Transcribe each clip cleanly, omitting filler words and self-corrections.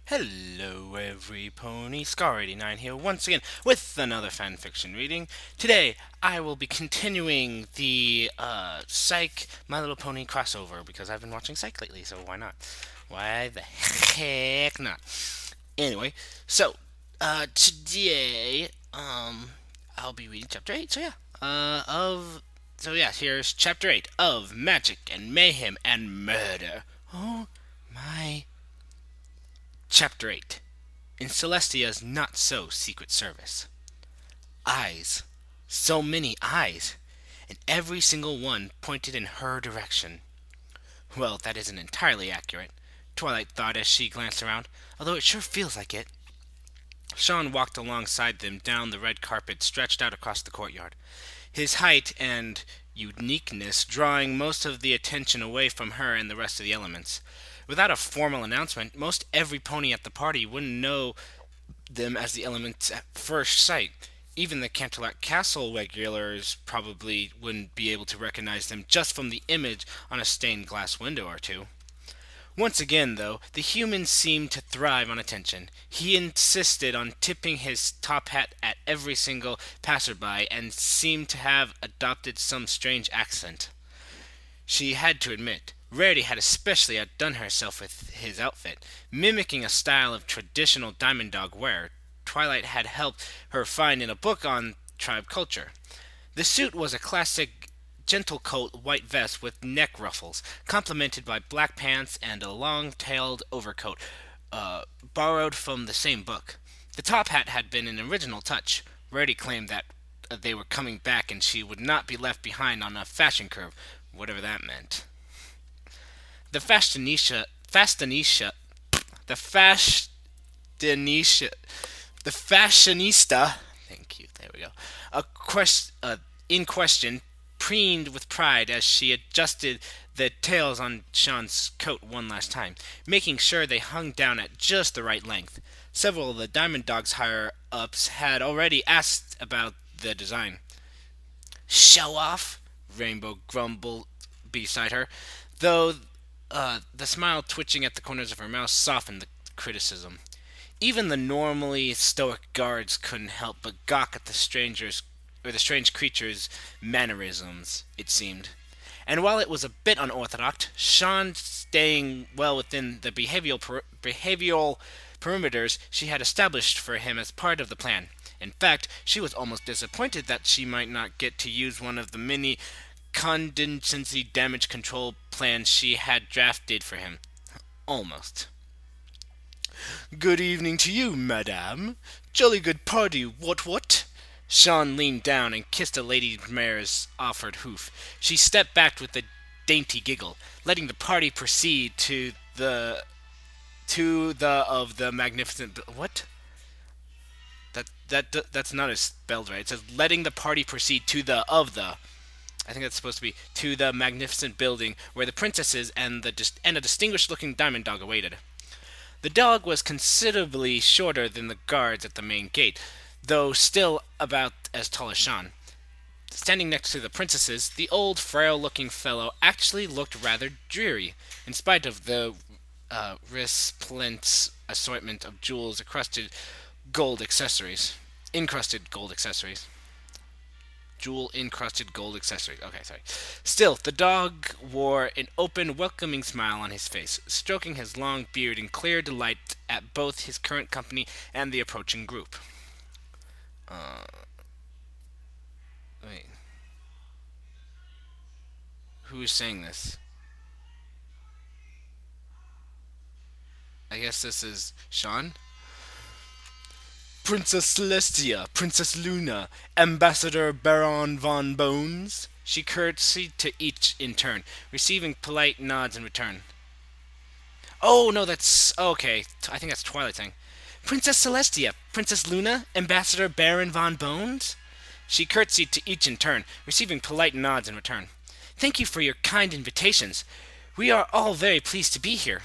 Hello, every pony. Scar89 here once again with another fanfiction reading. Today, I will be continuing the Psych My Little Pony crossover because I've been watching Psych lately, so why not? Why the heck not? Anyway, so today, I'll be reading chapter 8. Here's chapter 8 of Magic and Mayhem and Murder. Oh my. Chapter 8 In Celestia's Not So Secret Service. Eyes. So many eyes. And every single one pointed in her direction. Well, that isn't entirely accurate, Twilight thought as she glanced around, although it sure feels like it. Shawn walked alongside them down the red carpet stretched out across the courtyard, his height and uniqueness drawing most of the attention away from her and the rest of the elements. Without a formal announcement, most every pony at the party wouldn't know them as the elements at first sight. Even the Canterlot Castle regulars probably wouldn't be able to recognize them just from the image on a stained glass window or two. Once again, though, the human seemed to thrive on attention. He insisted on tipping his top hat at every single passerby and seemed to have adopted some strange accent. She had to admit, Rarity had especially outdone herself with his outfit, mimicking a style of traditional Diamond Dog wear Twilight had helped her find in a book on tribe culture. The suit was a classic gentle coat white vest with neck ruffles, complemented by black pants and a long-tailed overcoat, borrowed from the same book. The top hat had been an original touch. Rarity claimed that they were coming back and she would not be left behind on a fashion curve, whatever that meant. The the fashionista, the fashionista, thank you, there we go, in question, preened with pride as she adjusted the tails on Shawn's coat one last time, making sure they hung down at just the right length. Several of the Diamond Dog's higher-ups had already asked about the design. Show off, Rainbow grumbled beside her, though the smile twitching at the corners of her mouth softened the criticism. Even the normally stoic guards couldn't help but gawk at the strange creature's mannerisms, it seemed. And while it was a bit unorthodox, Shawn staying well within the behavioral perimeters she had established for him as part of the plan. In fact, she was almost disappointed that she might not get to use one of the many contingency damage control plans she had drafted for him. Almost. Good evening to you, madame. Jolly good party, what? Shawn leaned down and kissed a lady mare's offered hoof. She stepped back with a dainty giggle, letting the party proceed to the magnificent what? That's not as spelled right. It says letting the party proceed to the of the. I think that's supposed to be to the magnificent building where the princesses and a distinguished-looking Diamond Dog awaited. The dog was considerably shorter than the guards at the main gate, though still about as tall as Shawn. Standing next to the princesses, the old, frail-looking fellow actually looked rather dreary, in spite of the resplendent assortment of jewels encrusted gold accessories. Jewel-encrusted gold accessories. Okay, sorry. Still, the dog wore an open, welcoming smile on his face, stroking his long beard in clear delight at both his current company and the approaching group. Wait. Who is saying this? I guess this is Shawn? Princess Celestia, Princess Luna, Ambassador Baron von Bones. She curtsied to each in turn, receiving polite nods in return. Oh, no, that's... Okay, I think that's Twilight saying. Princess Celestia, Princess Luna, Ambassador Baron von Bones? She curtsied to each in turn, receiving polite nods in return. Thank you for your kind invitations. We are all very pleased to be here.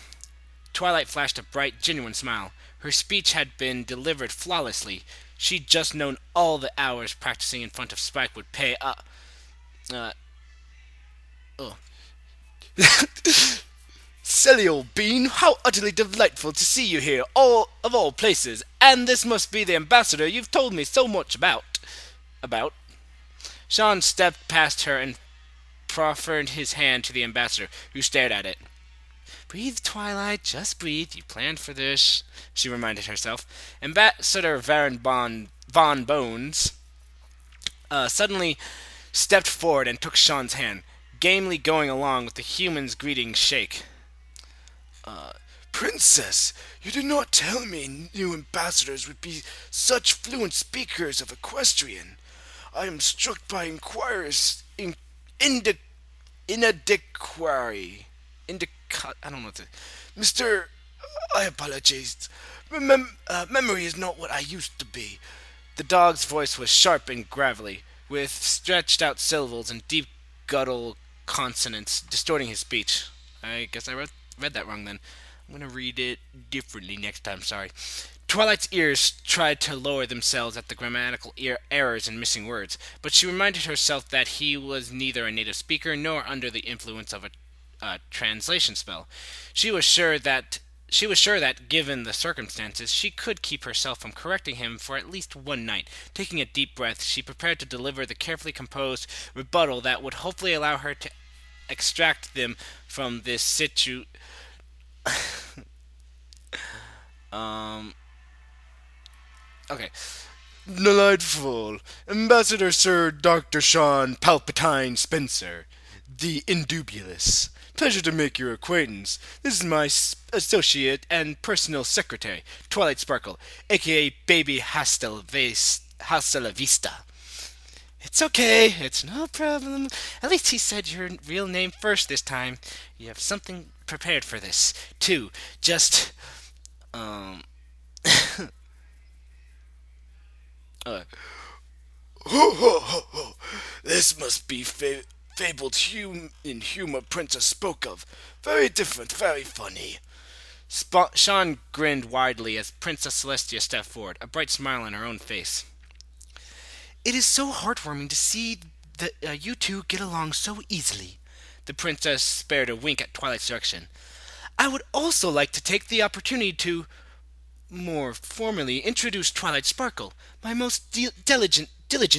Twilight flashed a bright, genuine smile. Her speech had been delivered flawlessly. She'd just known all the hours practicing in front of Spike would pay oh. Silly old bean, how utterly delightful to see you here, all of all places. And this must be the ambassador you've told me so much about. About? Shawn stepped past her and proffered his hand to the ambassador, who stared at it. Breathe, Twilight, just breathe. You planned for this, she reminded herself. Ambassador Von Bones suddenly stepped forward and took Shawn's hand, gamely going along with the human's greeting shake. Princess, you did not tell me new ambassadors would be such fluent speakers of equestrian. I am struck by inquirers in indi- inadequary. I don't know what to. Mr. I apologize. Memory is not what I used to be. The dog's voice was sharp and gravelly, with stretched out syllables and deep guttural consonants distorting his speech. I guess I read that wrong then. I'm going to read it differently next time, sorry. Twilight's ears tried to lower themselves at the grammatical errors and missing words, but she reminded herself that he was neither a native speaker nor under the influence of a translation spell. She was sure that given the circumstances, she could keep herself from correcting him for at least one night. Taking a deep breath, she prepared to deliver the carefully composed rebuttal that would hopefully allow her to extract them from this um. Okay. Delightful. Ambassador Sir Dr. Shawn Palpatine Spencer, the Indubulous. Pleasure to make your acquaintance. This is my associate and personal secretary, Twilight Sparkle, aka Baby Hasta la Vista. It's okay, it's no problem. At least he said your real name first this time. You have something prepared for this, too. Just, um, uh, ho ho ho ho. This must be fabled humor Princess spoke of. Very different, very funny. Shawn grinned widely as Princess Celestia stepped forward, a bright smile on her own face. It is so heartwarming to see that you two get along so easily. The princess spared a wink at Twilight's direction. I would also like to take the opportunity to more formally introduce Twilight Sparkle, my most diligent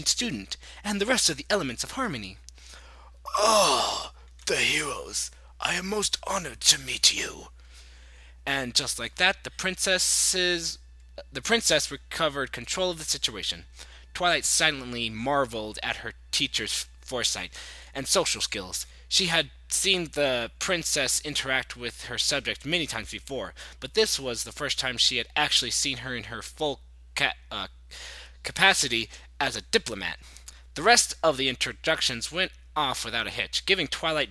student, and the rest of the elements of harmony. Ah, the heroes. I am most honored to meet you. And just like that, the princess recovered control of the situation. Twilight silently marveled at her teacher's foresight and social skills. She had seen the princess interact with her subject many times before, but this was the first time she had actually seen her in her full capacity as a diplomat. The rest of the introductions went off without a hitch, giving Twilight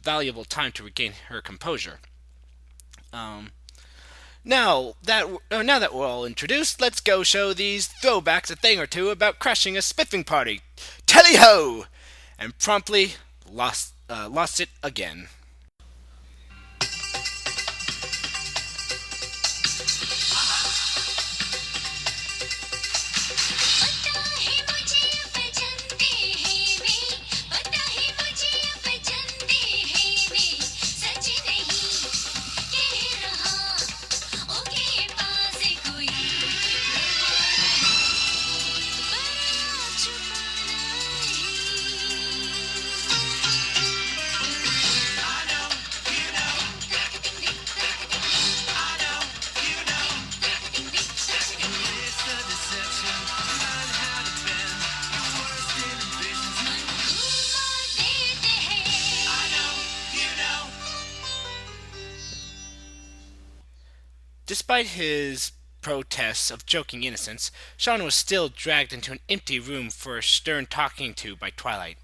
valuable time to regain her composure. Um, now that we're all introduced, let's go show these throwbacks a thing or two about crashing a spiffing party. Tally ho! And promptly lost it again. Despite his protests of joking innocence, Shawn was still dragged into an empty room for a stern talking to by Twilight.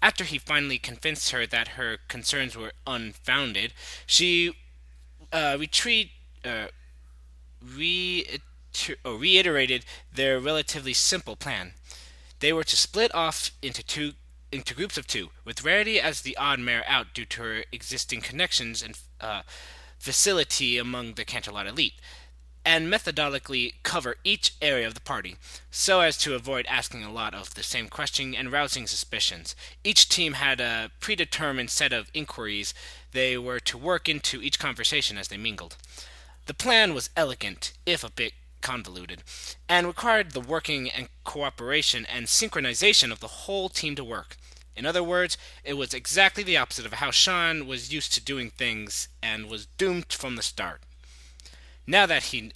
After he finally convinced her that her concerns were unfounded, she retreat, reiterated their relatively simple plan. They were to split off into groups of two, with Rarity as the odd mare out due to her existing connections and facility among the Canterlot elite. and methodically cover each area of the party, so as to avoid asking a lot of the same question and rousing suspicions. Each team had a predetermined set of inquiries they were to work into each conversation as they mingled. The plan was elegant, if a bit convoluted, and required the working and cooperation and synchronization of the whole team to work. In other words, it was exactly the opposite of how Shawn was used to doing things and was doomed from the start. Now that he,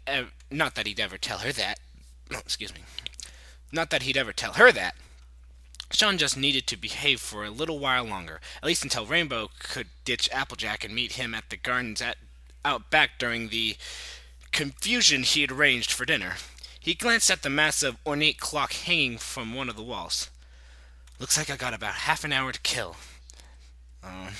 not that he'd ever tell her that. Oh, excuse me. Not that he'd ever tell her that. Shawn just needed to behave for a little while longer, at least until Rainbow could ditch Applejack and meet him at the gardens out back during the confusion he had arranged for dinner. He glanced at the massive, ornate clock hanging from one of the walls. Looks like I got about half an hour to kill. Uh,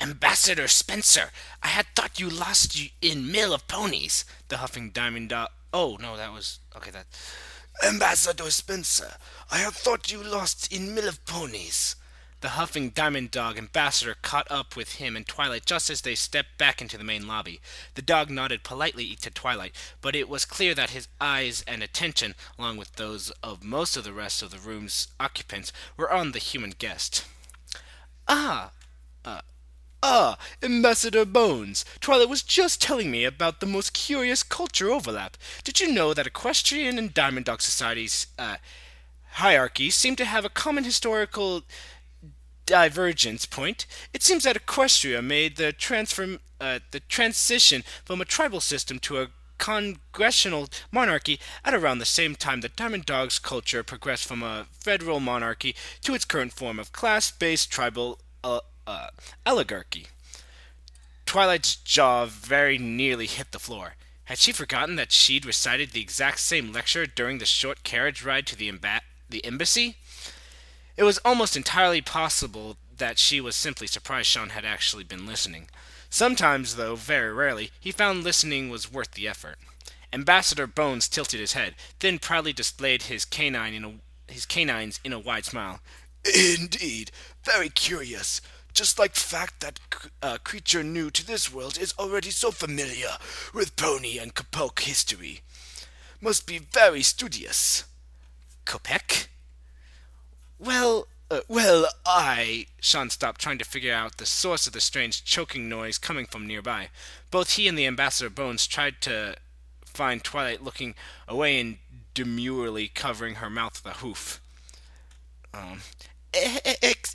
Ambassador Spencer, I had thought you lost you in Mill of Ponies. The huffing diamond dog. Oh no, that was okay. That Ambassador Spencer, I had thought you lost in Mill of Ponies. The huffing diamond dog ambassador caught up with him and Twilight just as they stepped back into the main lobby. The dog nodded politely to Twilight, but it was clear that his eyes and attention, along with those of most of the rest of the room's occupants, were on the human guest. Ah, Ambassador Bones. Twilight was just telling me about the most curious culture overlap. Did you know that Equestrian and Diamond Dog Society's hierarchies seem to have a common historical divergence point? It seems that Equestria made the transition from a tribal system to a congressional monarchy at around the same time that Diamond Dog's culture progressed from a federal monarchy to its current form of class-based tribal oligarchy. Twilight's jaw very nearly hit the floor. Had she forgotten that she'd recited the exact same lecture during the short carriage ride to the embassy? It was almost entirely possible that she was simply surprised Shawn had actually been listening. Sometimes, though very rarely, he found listening was worth the effort. Ambassador Bones tilted his head, then proudly displayed his canines in a wide smile. Indeed, very curious. Just like the fact that a creature new to this world is already so familiar with pony and Kapok history. Must be very studious. Kopek? Shawn stopped trying to figure out the source of the strange choking noise coming from nearby. Both he and the Ambassador Bones tried to find Twilight looking away and demurely covering her mouth with a hoof.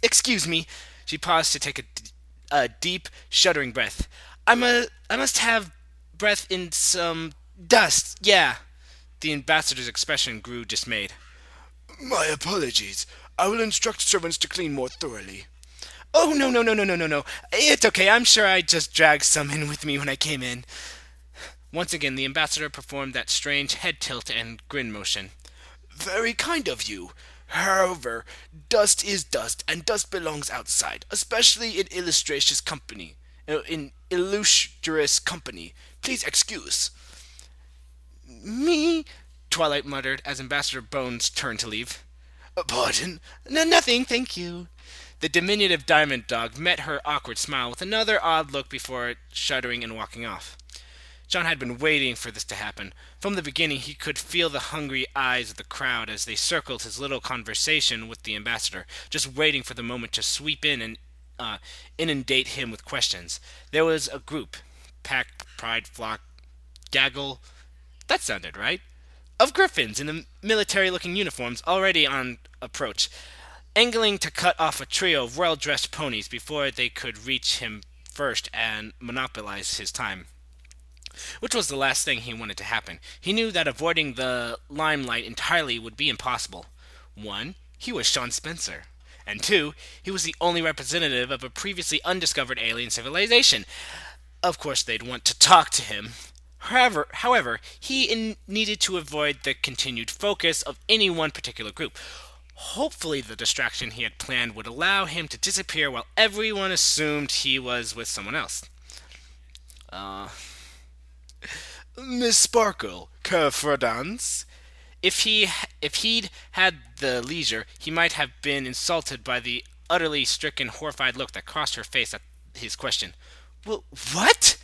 Excuse me. She paused to take a deep, shuddering breath. I must have breath in some dust. Yeah. The ambassador's expression grew dismayed. My apologies. I will instruct servants to clean more thoroughly. Oh, no. It's okay. I'm sure I just dragged some in with me when I came in. Once again, the ambassador performed that strange head tilt and grin motion. Very kind of you. However, dust is dust, and dust belongs outside, especially in illustrious company. Please excuse. Me? Twilight muttered as Ambassador Bones turned to leave. Pardon? Nothing, thank you. The diminutive diamond dog met her awkward smile with another odd look before shuddering and walking off. Shawn had been waiting for this to happen. From the beginning, he could feel the hungry eyes of the crowd as they circled his little conversation with the ambassador, just waiting for the moment to sweep in and inundate him with questions. There was a group, pack, pride, flock, gaggle. That sounded right. Of griffins in military-looking uniforms already on approach, angling to cut off a trio of well-dressed ponies before they could reach him first and monopolize his time. Which was the last thing he wanted to happen. He knew that avoiding the limelight entirely would be impossible. 1. He was Shawn Spencer. And 2. He was the only representative of a previously undiscovered alien civilization. Of course, they'd want to talk to him. However, he needed to avoid the continued focus of any one particular group. Hopefully, the distraction he had planned would allow him to disappear while everyone assumed he was with someone else. Miss Sparkle, care for a dance? If he'd had the leisure, he might have been insulted by the utterly stricken, horrified look that crossed her face at his question. Well, what?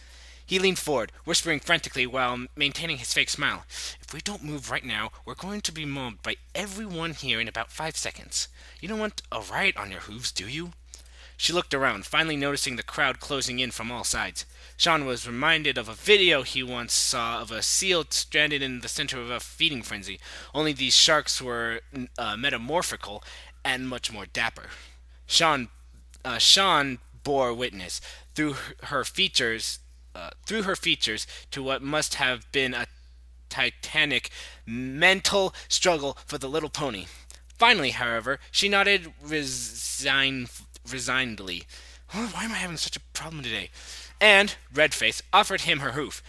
He leaned forward, whispering frantically while maintaining his fake smile. If we don't move right now, we're going to be mobbed by everyone here in about 5 seconds. You don't want a riot on your hooves, do you? She looked around, finally noticing the crowd closing in from all sides. Shawn was reminded of a video he once saw of a seal stranded in the center of a feeding frenzy. Only these sharks were metamorphical and much more dapper. Shawn Shawn bore witness through her features to what must have been a titanic mental struggle for the little pony. Finally, however, she nodded resignedly. Why am I having such a problem today? And, red face, offered him her hoof.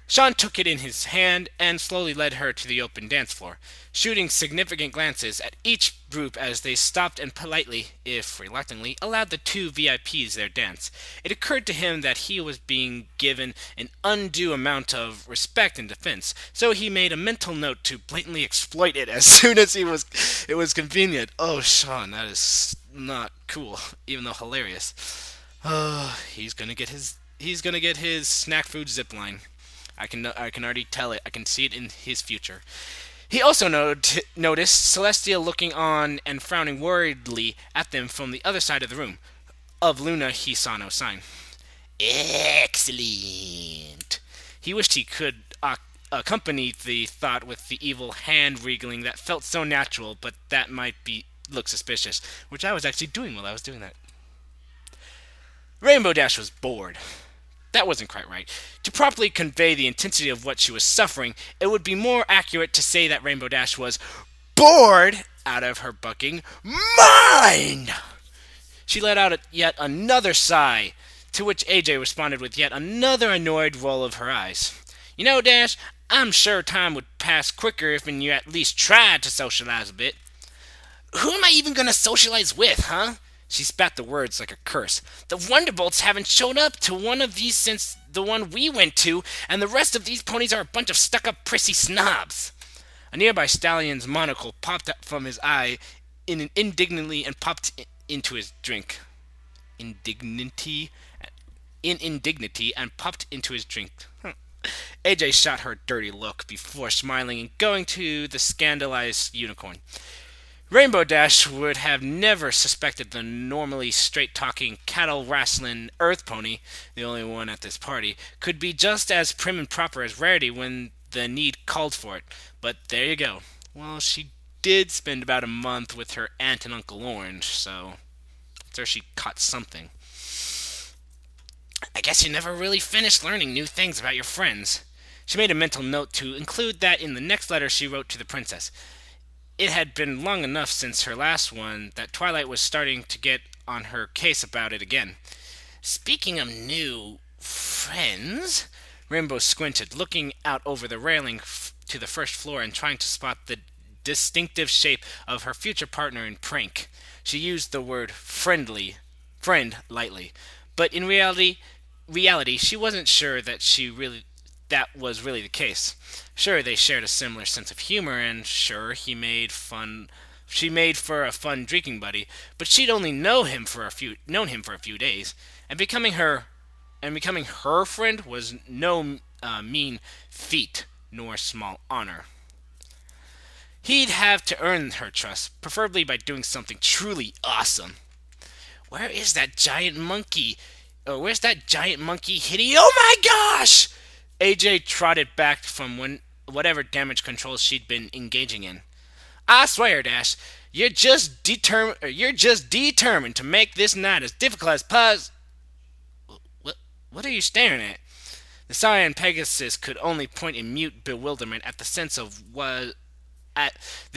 Shawn took it in his hand and slowly led her to the open dance floor, shooting significant glances at each group as they stopped and politely, if reluctantly, allowed the two VIPs their dance. It occurred to him that he was being given an undue amount of respect and defense, so he made a mental note to blatantly exploit it as soon as it was convenient. Oh, Shawn, that is not cool, even though hilarious. He's gonna get his snack food zipline. I can already tell it. I can see it in his future. He also noticed Celestia looking on and frowning worriedly at them from the other side of the room. Of Luna, he saw no sign. Excellent. He wished he could accompany the thought with the evil hand wriggling that felt so natural, but that might look suspicious, which I was actually doing while I was doing that. Rainbow Dash was bored. That wasn't quite right. To properly convey the intensity of what she was suffering, it would be more accurate to say that Rainbow Dash was bored out of her bucking mind. She let out yet another sigh, to which AJ responded with yet another annoyed roll of her eyes. You know, Dash, I'm sure time would pass quicker if you at least tried to socialize a bit. Who am I even going to socialize with, huh? She spat the words like a curse. The Wonderbolts haven't showed up to one of these since the one we went to, and the rest of these ponies are a bunch of stuck-up prissy snobs. A nearby stallion's monocle popped up from his eye indignantly and popped into his drink. Indignity and popped into his drink. AJ shot her a dirty look before smiling and going to the scandalized unicorn. Rainbow Dash would have never suspected the normally straight-talking, cattle-wrestling Earth Pony, the only one at this party, could be just as prim and proper as Rarity when the need called for it. But there you go. Well, she did spend about a month with her aunt and Uncle Orange, so she caught something. I guess you never really finished learning new things about your friends. She made a mental note to include that in the next letter she wrote to the princess. It had been long enough since her last one that Twilight was starting to get on her case about it again. Speaking of new friends, Rainbow squinted, looking out over the railing to the first floor and trying to spot the distinctive shape of her future partner in prank. She used the word friend lightly, but in reality, she wasn't sure that was really the case. Sure, they shared a similar sense of humor, and sure, she made for a fun drinking buddy, but she'd only known him for a few days, and becoming her friend was no mean feat nor small honor. He'd have to earn her trust, preferably by doing something truly awesome. Where's that giant monkey hitting? Oh my gosh! AJ trotted back from whatever damage control she'd been engaging in. I swear, Dash, you're just determined to make this night as difficult as possible. What are you staring at? The Scion Pegasus could only point in mute bewilderment at the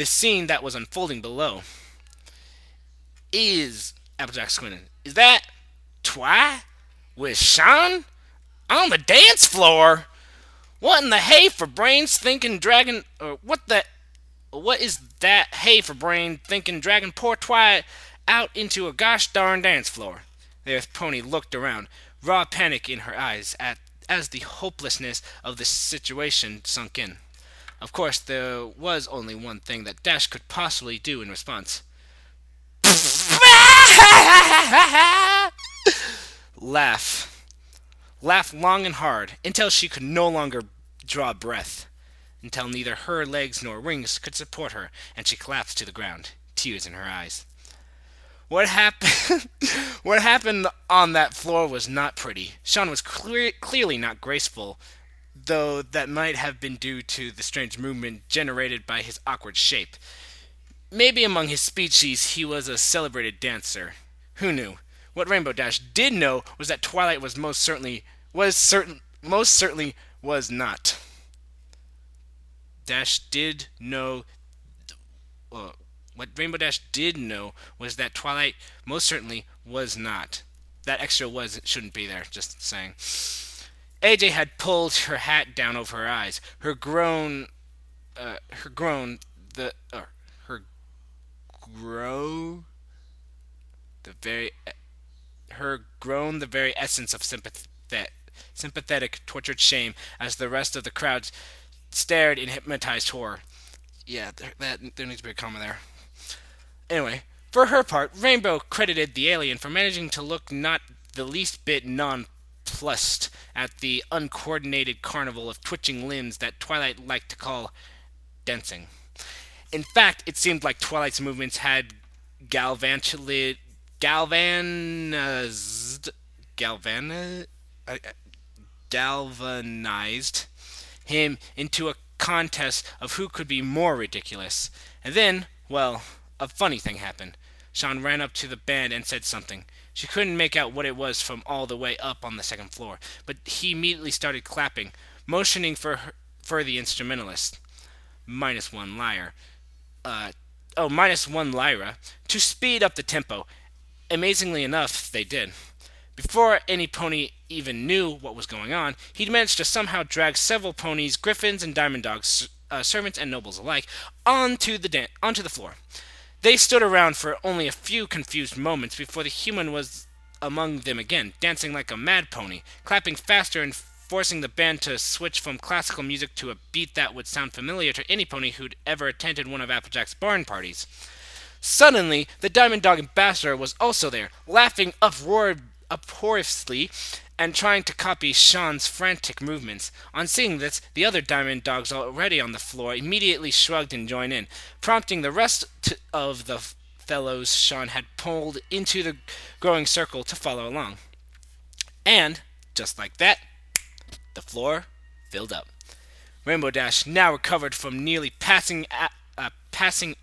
scene that was unfolding below. Applejack squinted. Is that Twi with Shawn on the dance floor? What in the hay for brains thinking dragon? Or what is that hay for brain thinking dragon poor Twi out into a gosh darn dance floor? The Earth Pony looked around, raw panic in her eyes as the hopelessness of the situation sunk in. Of course, there was only one thing that Dash could possibly do in response. Laugh. laughed long and hard until she could no longer draw breath, until neither her legs nor wings could support her, and she collapsed to the ground, tears in her eyes. What happened? What happened on that floor was not pretty. Shawn was clearly not graceful, though that might have been due to the strange movement generated by his awkward shape. Maybe among his species he was a celebrated dancer. Who knew? What Rainbow Dash did know was that Twilight most certainly was not. Dash did know. What Rainbow Dash did know was that Twilight most certainly was not. That extra was shouldn't be there. Just saying. AJ had pulled her hat down over her eyes. Her groan, the her grow, the very, her groan, the very essence of sympathetic, tortured shame, as the rest of the crowd stared in hypnotized horror. Yeah, there needs to be a comma there. Anyway, for her part, Rainbow credited the alien for managing to look not the least bit nonplussed at the uncoordinated carnival of twitching limbs that Twilight liked to call dancing. In fact, it seemed like Twilight's movements had galvanized, galvanized, galvanized, galvanized him into a contest of who could be more ridiculous. And then, well, a funny thing happened. Shawn ran up to the band and said something. She couldn't make out what it was from all the way up on the second floor, but he immediately started clapping, motioning for the instrumentalist, minus one lyre, minus one lyra, to speed up the tempo. Amazingly enough, they did. Before any pony even knew what was going on, he'd managed to somehow drag several ponies, griffins, and diamond dogs, servants and nobles alike, onto the floor. They stood around for only a few confused moments before the human was among them again, dancing like a mad pony, clapping faster and forcing the band to switch from classical music to a beat that would sound familiar to any pony who'd ever attended one of Applejack's barn parties. Suddenly, the Diamond Dog Ambassador was also there, laughing uproariously and trying to copy Shawn's frantic movements. On seeing this, the other Diamond Dogs already on the floor immediately shrugged and joined in, prompting the rest of the fellows Shawn had pulled into the growing circle to follow along. And, just like that, the floor filled up. Rainbow Dash, now recovered from nearly passing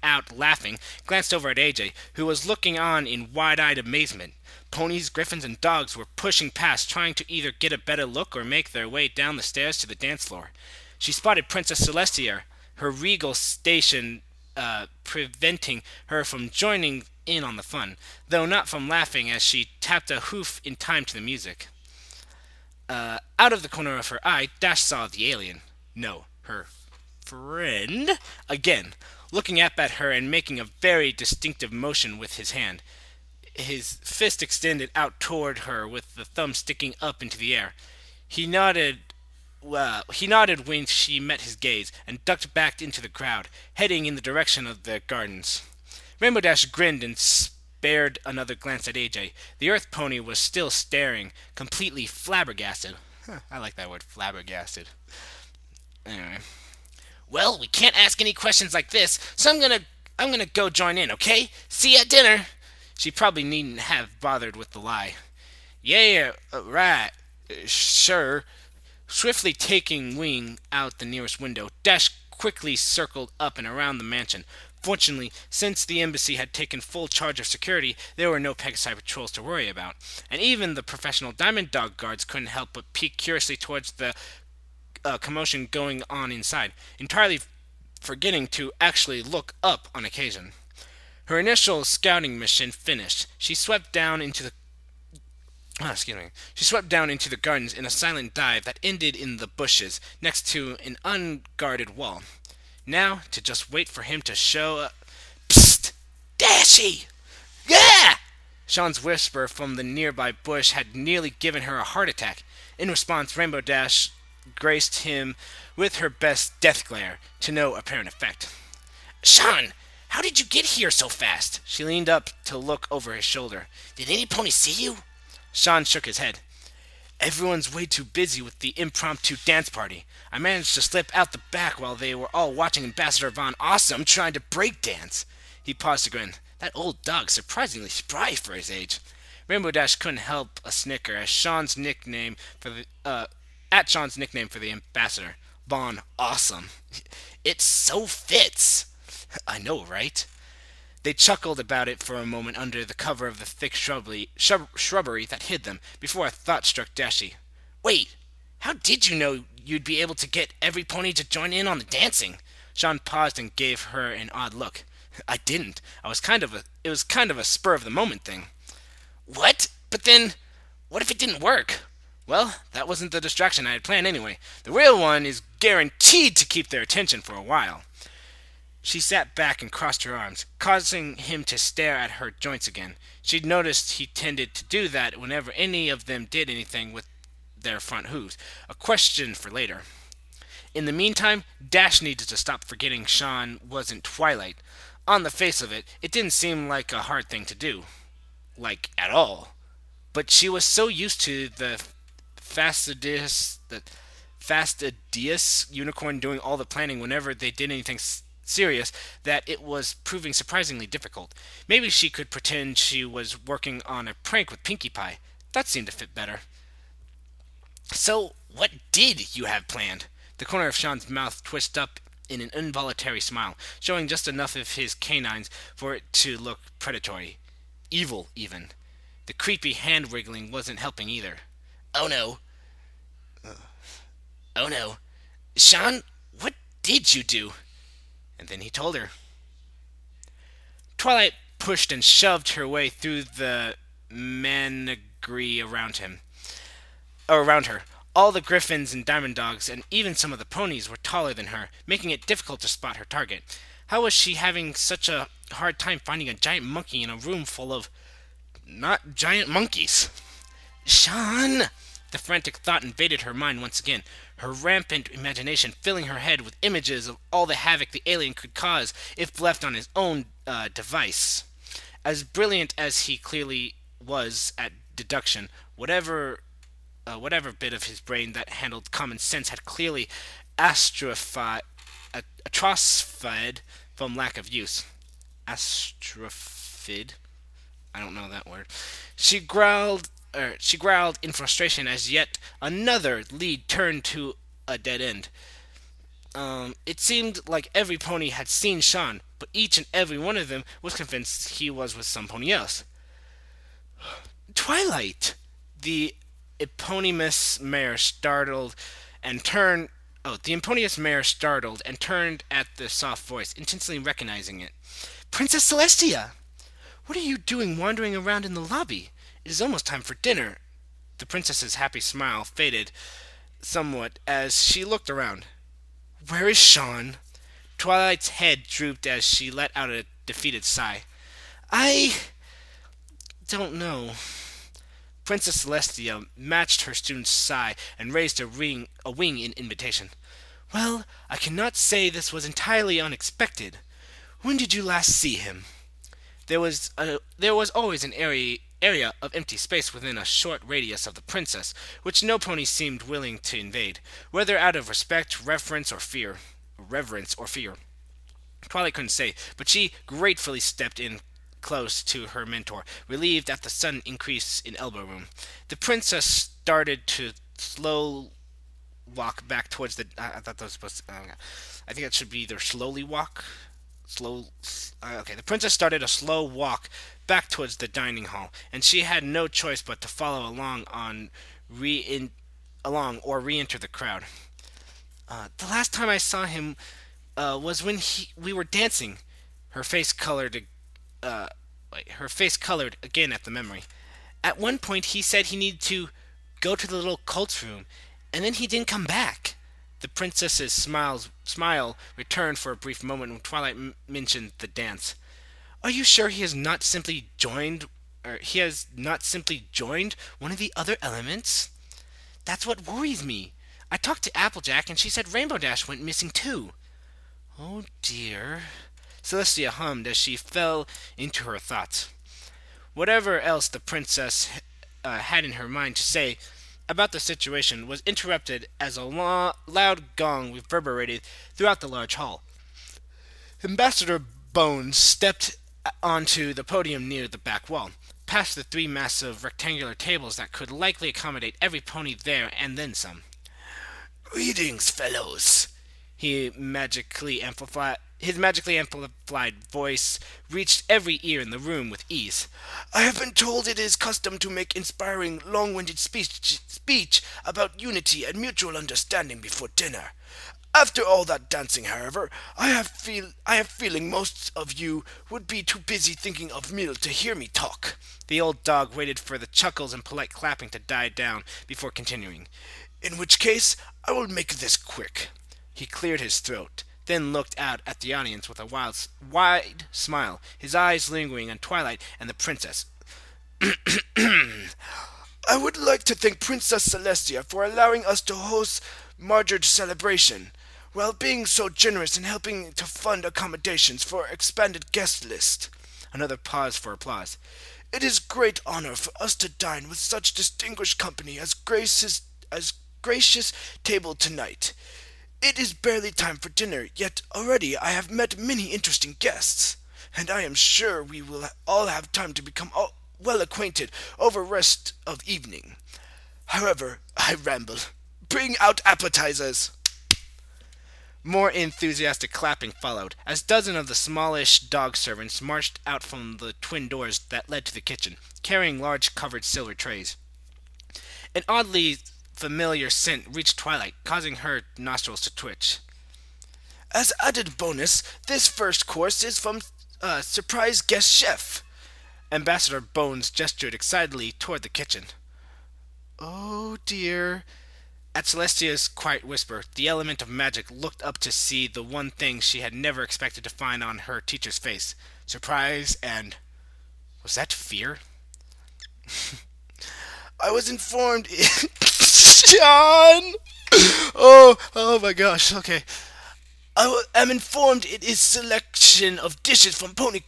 out laughing, glanced over at AJ, who was looking on in wide-eyed amazement. Ponies, griffins, and dogs were pushing past, trying to either get a better look or make their way down the stairs to the dance floor. She spotted Princess Celestia, her regal station preventing her from joining in on the fun, though not from laughing as she tapped a hoof in time to the music. Out of the corner of her eye, Dash saw the alien. No, her friend. Again, looking up at her and making a very distinctive motion with his hand. His fist extended out toward her with the thumb sticking up into the air. He nodded when she met his gaze and ducked back into the crowd, heading in the direction of the gardens. Rainbow Dash grinned and spared another glance at AJ. The Earth Pony was still staring, completely flabbergasted. I like that word, flabbergasted. Anyway. Well, we can't ask any questions like this, so I'm gonna go join in, okay? See you at dinner. She probably needn't have bothered with the lie. Yeah, right. Sure. Swiftly taking wing out the nearest window, Dash quickly circled up and around the mansion. Fortunately, since the embassy had taken full charge of security, there were no Pegasus patrols to worry about, and even the professional Diamond Dog guards couldn't help but peek curiously towards the commotion going on inside, entirely forgetting to actually look up on occasion. Her initial scouting mission finished, she swept down into the gardens in a silent dive that ended in the bushes next to an unguarded wall. Now, to just wait for him to show up. Psst! Dashy! Yeah! Shawn's whisper from the nearby bush had nearly given her a heart attack. In response, Rainbow Dash graced him with her best death glare, to no apparent effect. Shawn! How did you get here so fast? She leaned up to look over his shoulder. Did any pony see you? Shawn shook his head. Everyone's way too busy with the impromptu dance party. I managed to slip out the back while they were all watching Ambassador Von Awesome trying to break dance. He paused to grin. That old dog surprisingly spry for his age. Rainbow Dash couldn't help a snicker at Sean's nickname for the ambassador, Von Awesome. It so fits. I know, right? They chuckled about it for a moment under the cover of the thick shrubbery that hid them, before a thought struck Dashi. Wait, how did you know you'd be able to get every pony to join in on the dancing? Sean paused and gave her an odd look. I didn't. It was kind of a spur of the moment thing. What? But then, what if it didn't work? Well, that wasn't the distraction I had planned anyway. The real one is guaranteed to keep their attention for a while. She sat back and crossed her arms, causing him to stare at her joints again. She'd noticed he tended to do that whenever any of them did anything with their front hooves. A question for later. In the meantime, Dash needed to stop forgetting Shawn wasn't Twilight. On the face of it, it didn't seem like a hard thing to do. Like, at all. But she was so used to the fastidious unicorn doing all the planning whenever they did anything serious that it was proving surprisingly difficult. Maybe she could pretend she was working on a prank with Pinkie Pie. That seemed to fit better. So, what did you have planned? The corner of Sean's mouth twisted up in an involuntary smile, showing just enough of his canines for it to look predatory. Evil, even. The creepy hand wriggling wasn't helping either. Oh no. Oh no. Shawn, what did you do? And then he told her. Twilight pushed and shoved her way through the menagerie around her. All the griffins and diamond dogs, and even some of the ponies, were taller than her, making it difficult to spot her target. How was she having such a hard time finding a giant monkey in a room full of not giant monkeys? Shawn! The frantic thought invaded her mind once again, her rampant imagination filling her head with images of all the havoc the alien could cause if left on his own device. As brilliant as he clearly was at deduction, whatever bit of his brain that handled common sense had clearly atrophied from lack of use. Astrophied? I don't know that word. She growled in frustration as yet another lead turned to a dead end. It seemed like every pony had seen Shawn, but each and every one of them was convinced he was with some pony else. Twilight! The eponymous mare startled and turned. Oh, the eponymous mare startled and turned at the soft voice, intensely recognizing it. Princess Celestia! What are you doing wandering around in the lobby? It is almost time for dinner. The princess's happy smile faded somewhat as she looked around. Where is Shawn? Twilight's head drooped as she let out a defeated sigh. I don't know. Princess Celestia matched her student's sigh and raised a wing in invitation. Well, I cannot say this was entirely unexpected. When did you last see him? There was always an area of empty space within a short radius of the princess, which no pony seemed willing to invade, whether out of reverence, or fear. Twilight couldn't say, but she gratefully stepped in close to her mentor, relieved at the sudden increase in elbow room. The princess started to slow walk back towards the. I thought that was supposed to. I think that should be either slowly walk. Okay, the princess started a slow walk back towards the dining hall, and she had no choice but to follow along or re-enter the crowd. The last time I saw him was when we were dancing. Her face colored. Her face colored again at the memory. At one point, he said he needed to go to the little cult's room, and then he didn't come back. The princess's smile returned for a brief moment when Twilight mentioned the dance. Are you sure he has not simply joined one of the other elements? That's what worries me. I talked to Applejack and she said Rainbow Dash went missing too. Oh dear. Celestia hummed as she fell into her thoughts. Whatever else the princess had in her mind to say, about the situation was interrupted as a loud gong reverberated throughout the large hall. Ambassador Bones stepped onto the podium near the back wall, past the three massive rectangular tables that could likely accommodate every pony there and then some. Greetings, fellows. His magically amplified voice reached every ear in the room with ease. I have been told it is custom to make inspiring, long-winded speech about unity and mutual understanding before dinner. After all that dancing, however, I have feeling most of you would be too busy thinking of meal to hear me talk. The old dog waited for the chuckles and polite clapping to die down before continuing. In which case, I will make this quick. He cleared his throat, then looked out at the audience with a wide smile, his eyes lingering on Twilight and the princess. I would like to thank Princess Celestia for allowing us to host Margaret's celebration, while being so generous in helping to fund accommodations for expanded guest list. Another pause for applause. It is great honor for us to dine with such distinguished company as gracious table tonight. It is barely time for dinner, yet already I have met many interesting guests, and I am sure we will all have time to become well acquainted over rest of evening. However, I ramble. Bring out appetizers. More enthusiastic clapping followed, as dozens of the smallish dog servants marched out from the twin doors that led to the kitchen, carrying large covered silver trays. An oddly familiar scent reached Twilight, causing her nostrils to twitch. As added bonus, this first course is from surprise guest chef. Ambassador Bones gestured excitedly toward the kitchen. Oh dear. At Celestia's quiet whisper, the element of magic looked up to see the one thing she had never expected to find on her teacher's face. Surprise and... was that fear? I was informed... Shawn! Oh my gosh, okay. Am informed it is selection of dishes from pony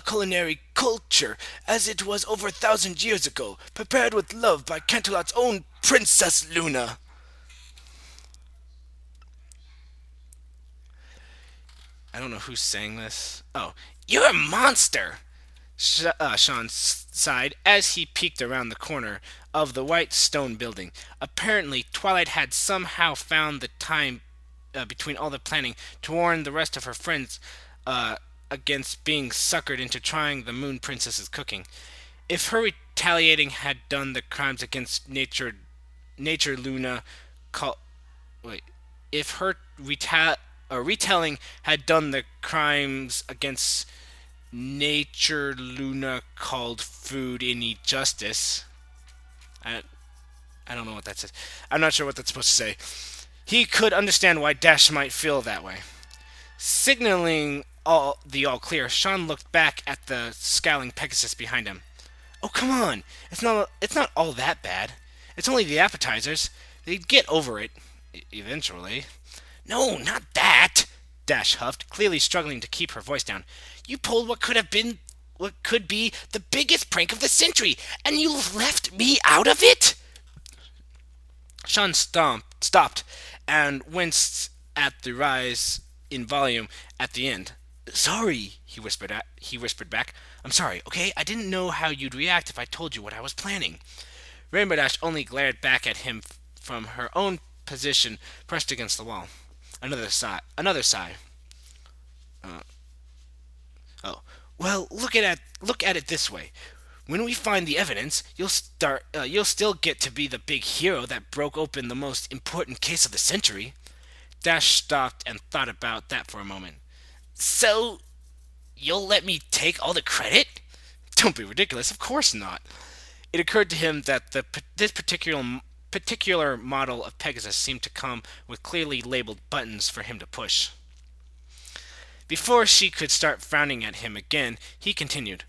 culinary culture, as it was over 1,000 years ago, prepared with love by Canterlot's own Princess Luna. I don't know who's saying this. Oh, you're a monster! Shawn sighed as he peeked around the corner of the white stone building. Apparently, Twilight had somehow found the time between all the planning to warn the rest of her friends against being suckered into trying the Moon Princess's cooking. If her retaliating had done the crimes against nature Luna call wait, if her retelling had done the crimes against nature Luna called food in justice. I don't know what that says. I'm not sure what that's supposed to say. He could understand why Dash might feel that way. Signaling all clear, Shawn looked back at the scowling Pegasus behind him. Oh, come on. It's not all that bad. It's only the appetizers. They'd get over it eventually. No, not that, Dash huffed, clearly struggling to keep her voice down. You pulled what could be the biggest prank of the century, and you left me out of it? Shawn stopped and winced at the rise in volume at the end. Sorry, he whispered back. I'm sorry, okay? I didn't know how you'd react if I told you what I was planning. Rainbow Dash only glared back at him from her own position pressed against the wall. Another sigh. Oh, well, look at it this way. When we find the evidence, you'll still get to be the big hero that broke open the most important case of the century. Dash stopped and thought about that for a moment. So, you'll let me take all the credit? Don't be ridiculous, of course not. It occurred to him that this particular model of Pegasus seemed to come with clearly labeled buttons for him to push. Before she could start frowning at him again, he continued,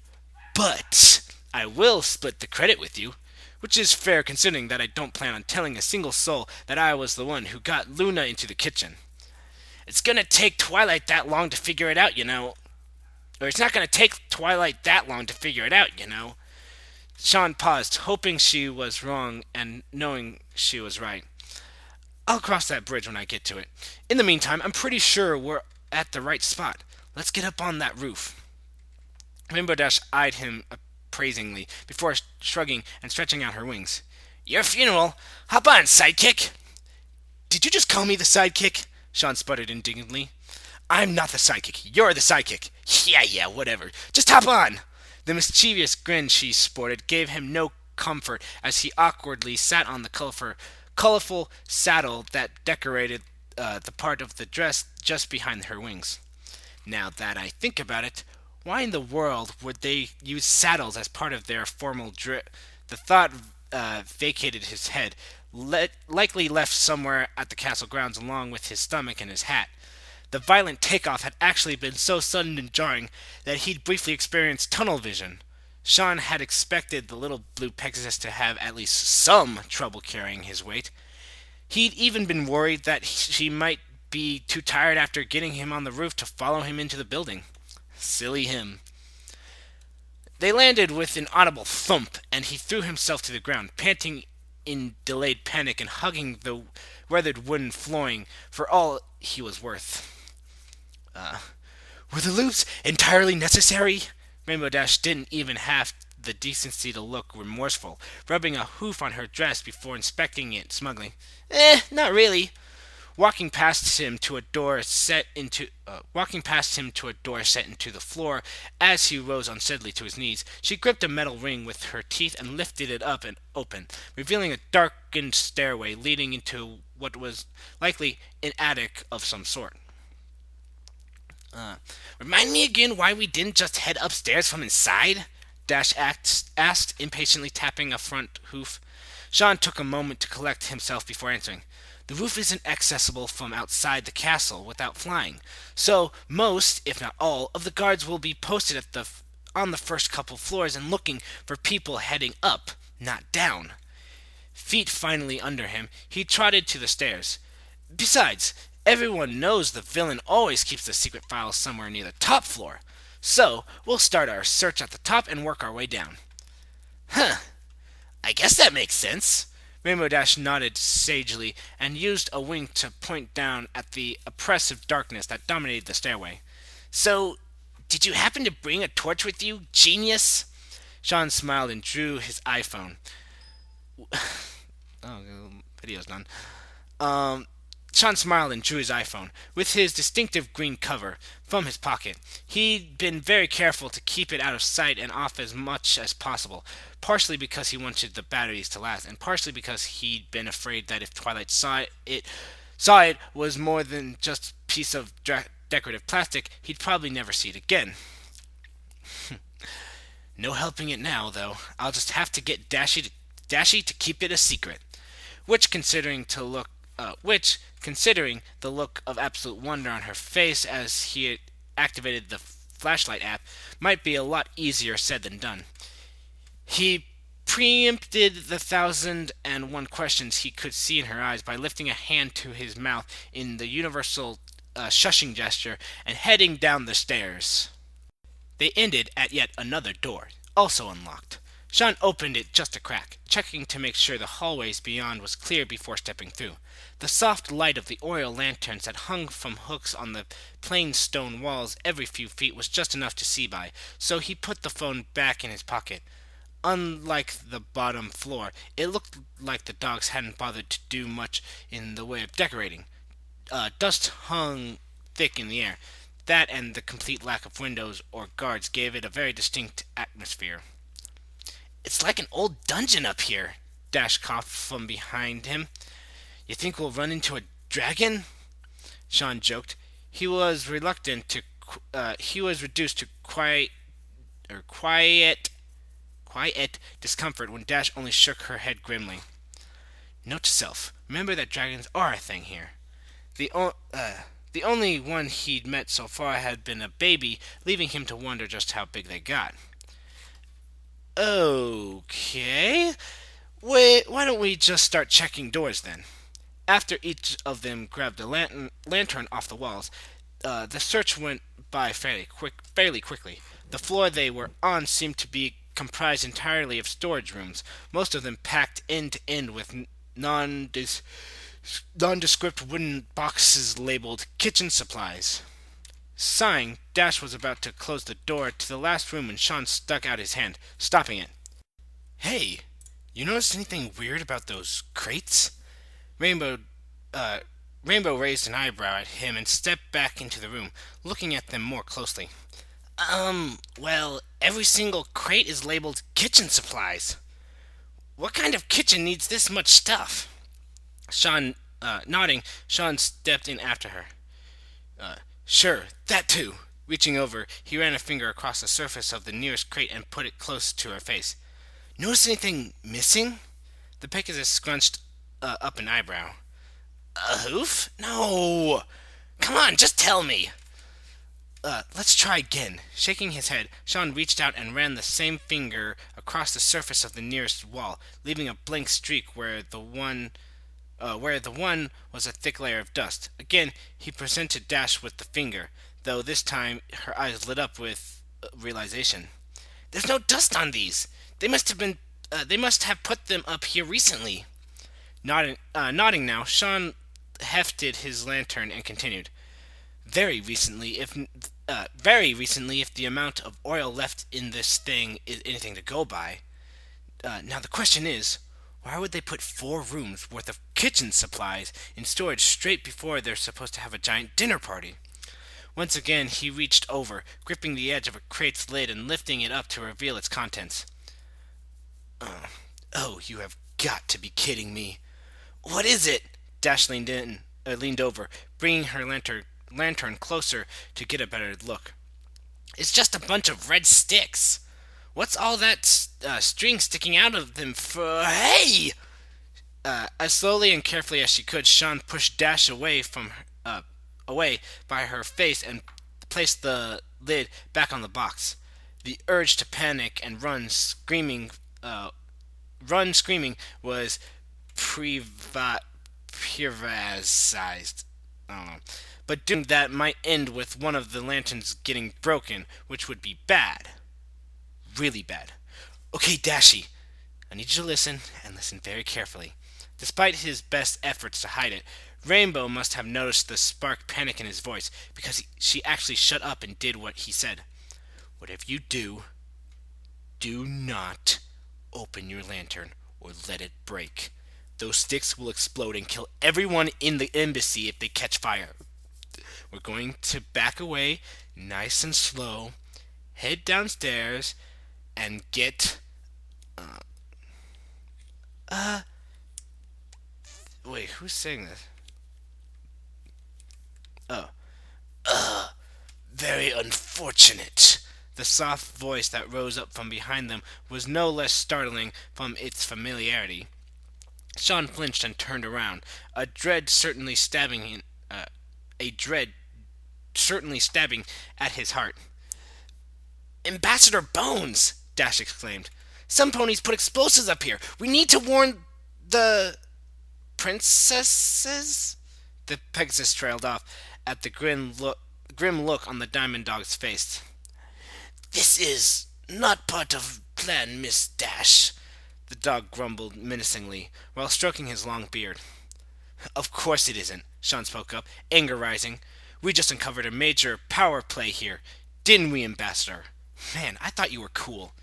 But I will split the credit with you, which is fair considering that I don't plan on telling a single soul that I was the one who got Luna into the kitchen. It's gonna take Twilight that long to figure it out, you know. Or it's not gonna take Twilight that long to figure it out, you know. Shawn paused, hoping she was wrong and knowing she was right. I'll cross that bridge when I get to it. In the meantime, I'm pretty sure we're at the right spot. Let's get up on that roof. Rainbow Dash eyed him appraisingly before shrugging and stretching out her wings. Your funeral? Hop on, sidekick! Did you just call me the sidekick? Shawn sputtered indignantly. I'm not the sidekick. You're the sidekick. Yeah, whatever. Just hop on! The mischievous grin she sported gave him no comfort as he awkwardly sat on the colorful saddle that decorated the part of the dress just behind her wings. Now that I think about it, why in the world would they use saddles as part of their formal dress? The thought vacated his head, likely left somewhere at the castle grounds along with his stomach and his hat. The violent takeoff had actually been so sudden and jarring that he'd briefly experienced tunnel vision. Shawn had expected the little blue Pegasus to have at least some trouble carrying his weight. He'd even been worried that she might be too tired after getting him on the roof to follow him into the building. Silly him. They landed with an audible thump, and he threw himself to the ground, panting in delayed panic and hugging the weathered wooden flooring for all he was worth. Were the loops entirely necessary? Rainbow Dash didn't even have the decency to look remorseful, rubbing a hoof on her dress before inspecting it smugly. Not really. Walking past him to a door set into the floor, as he rose unsteadily to his knees, she gripped a metal ring with her teeth and lifted it up and open, revealing a darkened stairway leading into what was likely an attic of some sort. Remind me again why we didn't just head upstairs from inside? Dash asked, impatiently tapping a front hoof. Shawn took a moment to collect himself before answering. The roof isn't accessible from outside the castle without flying, so most, if not all, of the guards will be posted on the first couple floors and looking for people heading up, not down. Feet finally under him, he trotted to the stairs. Besides, everyone knows the villain always keeps the secret files somewhere near the top floor, so we'll start our search at the top and work our way down. Huh. I guess that makes sense. Rainbow Dash nodded sagely and used a wink to point down at the oppressive darkness that dominated the stairway. So, did you happen to bring a torch with you, genius? Shawn smiled and drew his iPhone. Oh, video's done. Shawn smiled and drew his iPhone, with his distinctive green cover, from his pocket. He'd been very careful to keep it out of sight and off as much as possible, partially because he wanted the batteries to last, and partially because he'd been afraid that if Twilight saw it was more than just a piece of decorative plastic, he'd probably never see it again. No helping it now, though. I'll just have to get Dashy to keep it a secret. Which, considering the look of absolute wonder on her face as he activated the flashlight app, might be a lot easier said than done. He preempted the 1,001 questions he could see in her eyes by lifting a hand to his mouth in the universal shushing gesture and heading down the stairs. They ended at yet another door, also unlocked. Shawn opened it just a crack, checking to make sure the hallways beyond was clear before stepping through. The soft light of the oil lanterns that hung from hooks on the plain stone walls every few feet was just enough to see by, so he put the phone back in his pocket. Unlike the bottom floor, it looked like the dogs hadn't bothered to do much in the way of decorating. Dust hung thick in the air. That and the complete lack of windows or guards gave it a very distinct atmosphere. It's like an old dungeon up here, Dash coughed from behind him. You think we'll run into a dragon? Shawn joked. He was reduced to quiet discomfort when Dash only shook her head grimly. Note to self: remember that dragons are a thing here. The only one he'd met so far had been a baby, leaving him to wonder just how big they got. Okay. Wait, why don't we just start checking doors then? After each of them grabbed a lantern off the walls, the search went by fairly quickly. The floor they were on seemed to be comprised entirely of storage rooms, most of them packed end to end with nondescript wooden boxes labeled kitchen supplies. Sighing, Dash was about to close the door to the last room when Shawn stuck out his hand, stopping it. Hey, you notice anything weird about those crates? Rainbow, uh, Rainbow raised an eyebrow at him and stepped back into the room, looking at them more closely. Well, every single crate is labeled kitchen supplies. What kind of kitchen needs this much stuff? Nodding, Shawn stepped in after her. Sure, that too. Reaching over, he ran a finger across the surface of the nearest crate and put it close to her face. Notice anything missing? The Pegasus scrunched up an eyebrow. A hoof? No! Come on, just tell me! Let's try again. Shaking his head, Shawn reached out and ran the same finger across the surface of the nearest wall, leaving a blank streak where the one was a thick layer of dust. Again, he presented Dash with the finger, though this time her eyes lit up with realization. There's no dust on these. They must have been. They must have put them up here recently. Nodding now, Shawn hefted his lantern and continued. Very recently, if the amount of oil left in this thing is anything to go by. Now the question is, why would they put 4 rooms worth of kitchen supplies in storage straight before they're supposed to have a giant dinner party? Once again, he reached over, gripping the edge of a crate's lid and lifting it up to reveal its contents. Oh, you have got to be kidding me. What is it? Dash leaned over, bringing her lantern closer to get a better look. It's just a bunch of red sticks. What's all that string sticking out of them for? Hey! As slowly and carefully as she could, Shawn pushed Dash away by her face and placed the lid back on the box. The urge to panic and run screaming was prevasized. I don't know. But doing that might end with one of the lanterns getting broken, which would be bad. Really bad. Okay, Dashy, I need you to listen, and listen very carefully. Despite his best efforts to hide it, Rainbow must have noticed the spark panic in his voice, because she actually shut up and did what he said. Whatever you do, do not open your lantern or let it break. Those sticks will explode and kill everyone in the embassy if they catch fire. We're going to back away, nice and slow, head downstairs, and get... Wait, who's saying this? Very unfortunate. The soft voice that rose up from behind them was no less startling from its familiarity. Shawn flinched and turned around, a dread certainly stabbing at his heart. Ambassador Bones! Dash exclaimed. Some ponies put explosives up here. We need to warn the princesses? The Pegasus trailed off at the grim look on the Diamond Dog's face. This is not part of plan, Miss Dash, the dog grumbled menacingly, while stroking his long beard. Of course it isn't, Shawn spoke up, anger rising. We just uncovered a major power play here, didn't we, Ambassador? Man, I thought you were cool.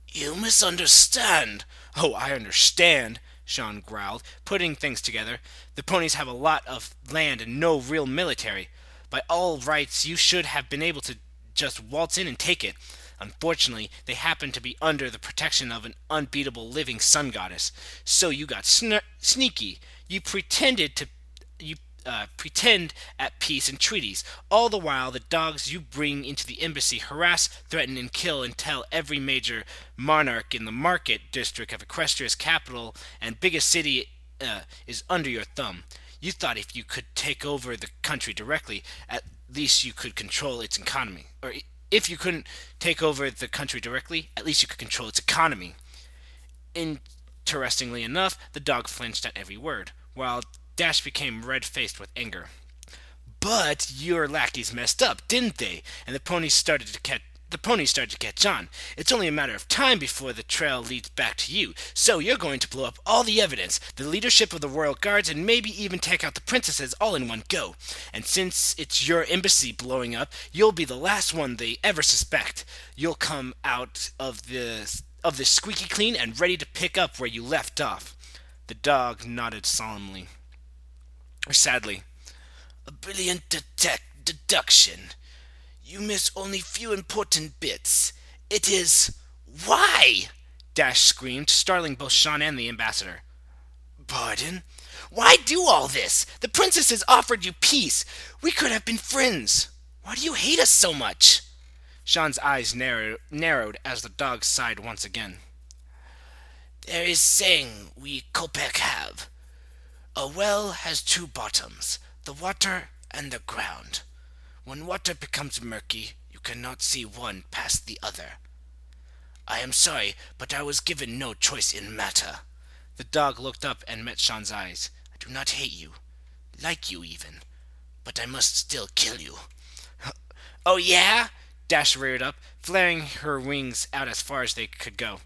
You misunderstand. Oh, I understand, Shawn growled, putting things together. The ponies have a lot of land and no real military. By all rights, you should have been able to just waltz in and take it. Unfortunately, they happen to be under the protection of an unbeatable living sun goddess. So you got sneaky. You pretend at peace and treaties. All the while, the dogs you bring into the embassy harass, threaten, and kill until every major monarch in the market district of Equestria's capital and biggest city is under your thumb. You thought if you could take over the country directly, at least you could control its economy. Or if you couldn't take over the country directly, at least you could control its economy. Interestingly enough, the dog flinched at every word, while Dash became red-faced with anger. But your lackeys messed up, didn't they? And the ponies started The ponies start to catch on. It's only a matter of time before the trail leads back to you. So you're going to blow up all the evidence, the leadership of the royal guards, and maybe even take out the princesses all in one go. And since it's your embassy blowing up, you'll be the last one they ever suspect. You'll come out of this squeaky clean and ready to pick up where you left off. The dog nodded solemnly, or sadly. A brilliant deduction. You miss only few important bits. It is... Why? Dash screamed, startling both Shawn and the ambassador. Pardon? Why do all this? The princess has offered you peace. We could have been friends. Why do you hate us so much? Shawn's eyes narrowed as the dog sighed once again. There is saying we Kopek have. A well has two bottoms, the water and the ground. When water becomes murky, you cannot see one past the other. I am sorry, but I was given no choice in matter. The dog looked up and met Shawn's eyes. I do not hate you, like you even, but I must still kill you. Oh yeah? Dash reared up, flaring her wings out as far as they could go.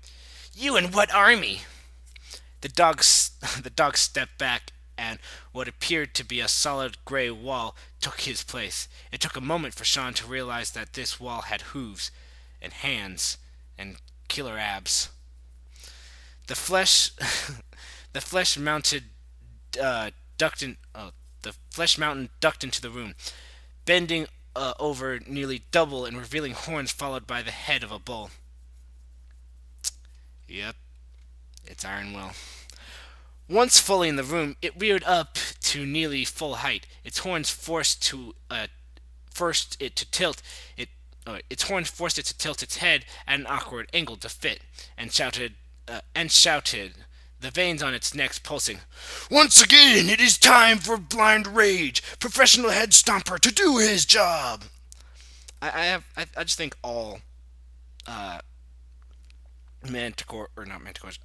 You and what army? The dog stepped back, and what appeared to be a solid gray wall took his place. It took a moment for Shawn to realize that this wall had hooves and hands and killer abs. The flesh, the flesh mounted, ducked in. The flesh mountain ducked into the room, bending over nearly double and revealing horns followed by the head of a bull. Yep, it's Iron Will. Once fully in the room, it reared up to nearly full height. Its horns forced it to tilt its head at an awkward angle to fit, and shouted. The veins on its neck pulsing. Once again, it is time for Blind Rage, professional head stomper, to do his job. I just think all manticore or not manticores,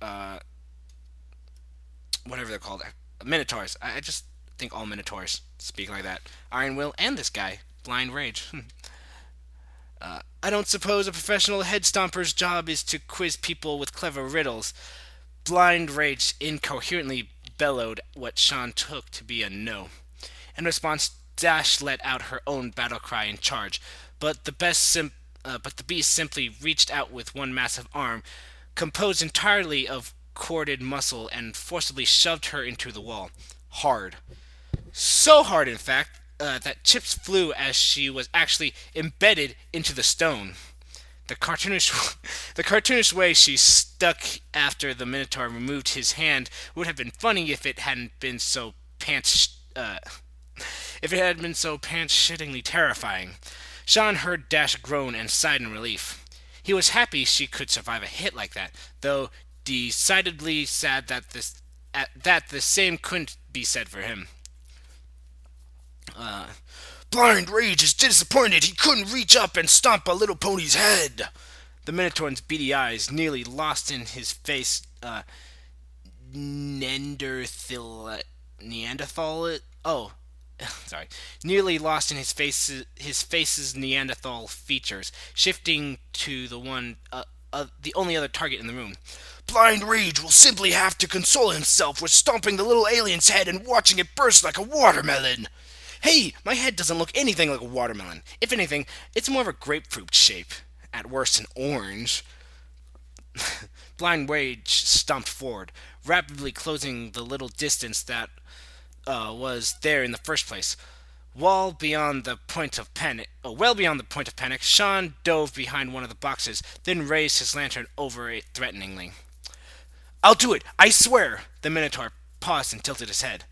whatever they're called, minotaurs. I just think all minotaurs speak like that. Iron Will and this guy, Blind Rage. I don't suppose a professional head stomper's job is to quiz people with clever riddles. Blind Rage incoherently bellowed what Shawn took to be a no. In response, Dash let out her own battle cry and charge, but the beast simply reached out with one massive arm, composed entirely of corded muscle, and forcibly shoved her into the wall. Hard. So hard, in fact, that chips flew as she was actually embedded into the stone. The cartoonish way she stuck after the Minotaur removed his hand would have been funny if it hadn't been so pants-shittingly terrifying. Shawn heard Dash groan and sighed in relief. He was happy she could survive a hit like that, though decidedly sad that the same couldn't be said for him. Blind Rage is disappointed he couldn't reach up and stomp a little pony's head. The Minotaur's beady eyes, nearly lost in his face, nearly lost in his face's Neanderthal features, shifting to the only other target in the room. Blind Rage will simply have to console himself with stomping the little alien's head and watching it burst like a watermelon. Hey, my head doesn't look anything like a watermelon. If anything, it's more of a grapefruit shape. At worst, an orange. Blind Rage stomped forward, rapidly closing the little distance that was there in the first place. Well beyond the point of panic, Shawn dove behind one of the boxes, then raised his lantern over it threateningly. I'll do it, I swear! The Minotaur paused and tilted his head.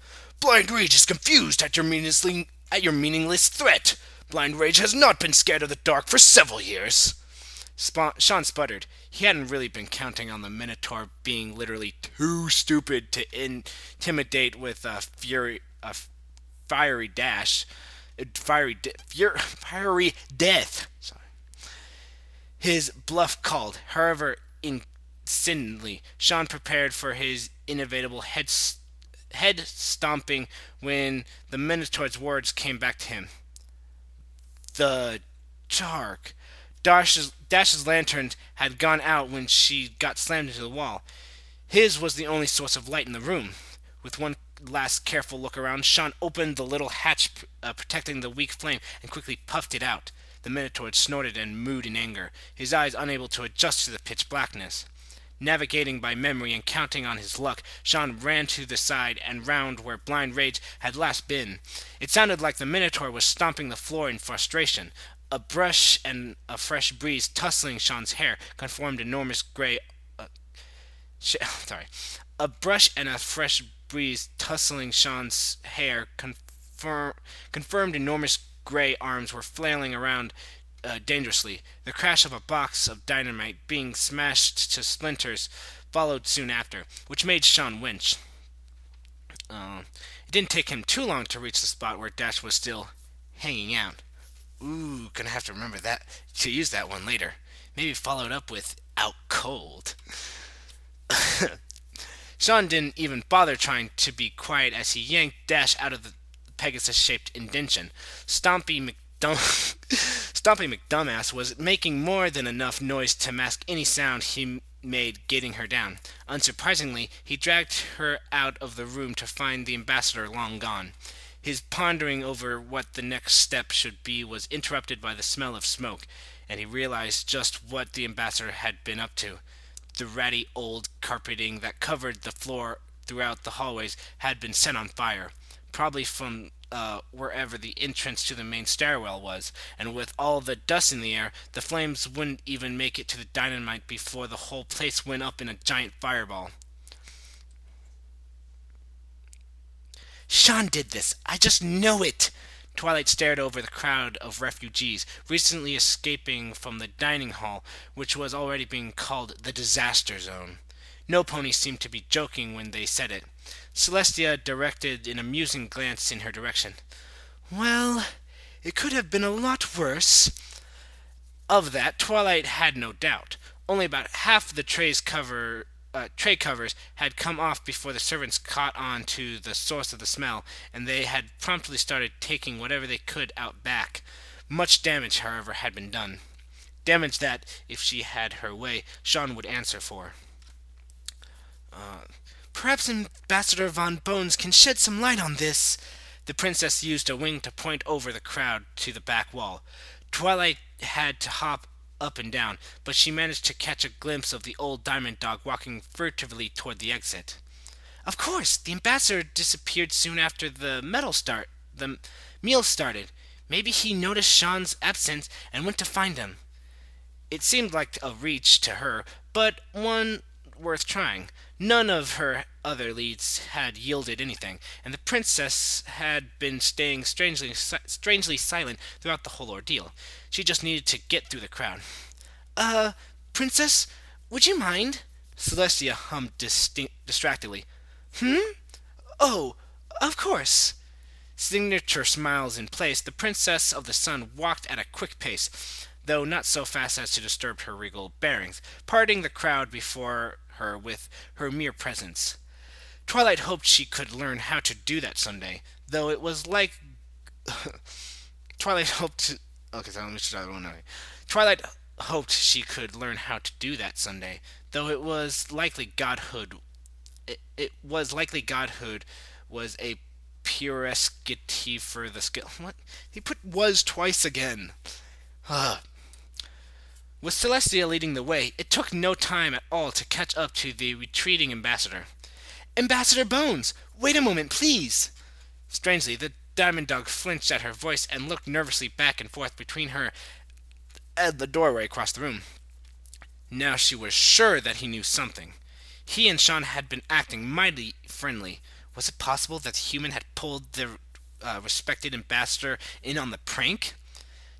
Blind Rage is confused at your meaningless threat. Blind Rage has not been scared of the dark for several years. Shawn sputtered. He hadn't really been counting on the Minotaur being literally too stupid to intimidate with a fiery death. Sorry. His bluff called. However, instantly, Shawn prepared for his inevitable head stomping when the Minotaur's words came back to him. The dark. Dash's lantern had gone out when she got slammed into the wall. His was the only source of light in the room. With one last careful look around, Shawn opened the little hatch protecting the weak flame and quickly puffed it out. The Minotaur snorted and mooed in anger, his eyes unable to adjust to the pitch blackness. Navigating by memory and counting on his luck, Shawn ran to the side and round where Blind Rage had last been. It sounded like the Minotaur was stomping the floor in frustration. A brush and a fresh breeze tussling Shawn's hair conformed enormous gray. Sorry. A brush and a fresh breeze tussling Shawn's hair confirmed enormous gray arms were flailing around dangerously. The crash of a box of dynamite being smashed to splinters followed soon after, which made Shawn wince. It didn't take him too long to reach the spot where Dash was still hanging out. Ooh, gonna have to remember that to use that one later. Maybe follow it up with out cold. Shawn didn't even bother trying to be quiet as he yanked Dash out of the Pegasus-shaped indention. Stompy McDumbass was making more than enough noise to mask any sound he made getting her down. Unsurprisingly, he dragged her out of the room to find the ambassador long gone. His pondering over what the next step should be was interrupted by the smell of smoke, and he realized just what the ambassador had been up to. The ratty old carpeting that covered the floor throughout the hallways had been set on fire, probably from wherever the entrance to the main stairwell was, and with all the dust in the air, the flames wouldn't even make it to the dynamite before the whole place went up in a giant fireball. Shawn did this. I just know it. Twilight stared over the crowd of refugees recently escaping from the dining hall, which was already being called the disaster zone. No pony seemed to be joking when they said it. Celestia directed an amusing glance in her direction. Well, it could have been a lot worse. Of that, Twilight had no doubt. Only about half the tray covers had come off before the servants caught on to the source of the smell, and they had promptly started taking whatever they could out back. Much damage, however, had been done. Damage that, if she had her way, Shawn would answer for. Perhaps Ambassador Von Bones can shed some light on this. The princess used a wing to point over the crowd to the back wall. Twilight had to hop up and down, but she managed to catch a glimpse of the old diamond dog walking furtively toward the exit. Of course, the ambassador disappeared soon after the meal started. Maybe he noticed Shawn's absence and went to find him. It seemed like a reach to her, but one worth trying. None of her other leads had yielded anything, and the princess had been staying strangely silent throughout the whole ordeal. She just needed to get through the crowd. Princess, would you mind? Celestia hummed distractedly. Oh, of course. Signature smiles in place, the Princess of the Sun walked at a quick pace, though not so fast as to disturb her regal bearings, parting the crowd before her with her mere presence. Twilight hoped she could learn how to do that someday, though it was like Twilight hoped to... Okay, so let me start that one away. Twilight hoped she could learn how to do that someday, though it was likely godhood. It was likely godhood was a purescity for the skill. What? He put was twice again. With Celestia leading the way, it took no time at all to catch up to the retreating ambassador. Ambassador Bones! Wait a moment, please! Strangely, the diamond dog flinched at her voice and looked nervously back and forth between her and the doorway across the room. Now she was sure that he knew something. He and Shawn had been acting mighty friendly. Was it possible that the human had pulled the respected ambassador in on the prank?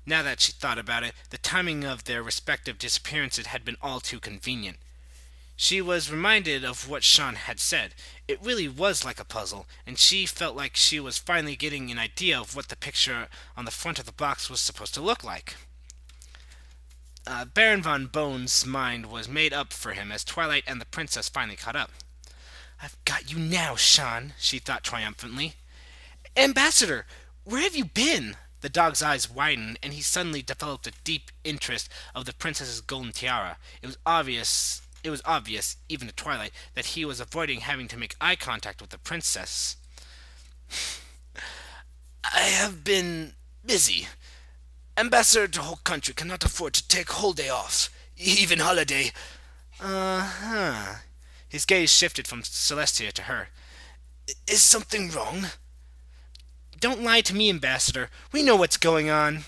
Now that she thought about it, the timing of their respective disappearances had been all too convenient. She was reminded of what Shawn had said. It really was like a puzzle, and she felt like she was finally getting an idea of what the picture on the front of the box was supposed to look like. Baron von Bones' mind was made up for him as Twilight and the princess finally caught up. I've got you now, Shawn, she thought triumphantly. Ambassador, where have you been? The dog's eyes widened, and he suddenly developed a deep interest of the princess's golden tiara. It was obvious, even to Twilight, that he was avoiding having to make eye contact with the princess. I have been busy. Ambassador to whole country cannot afford to take whole day off, even holiday. Uh-huh. His gaze shifted from Celestia to her. Is something wrong? Don't lie to me, Ambassador. We know what's going on.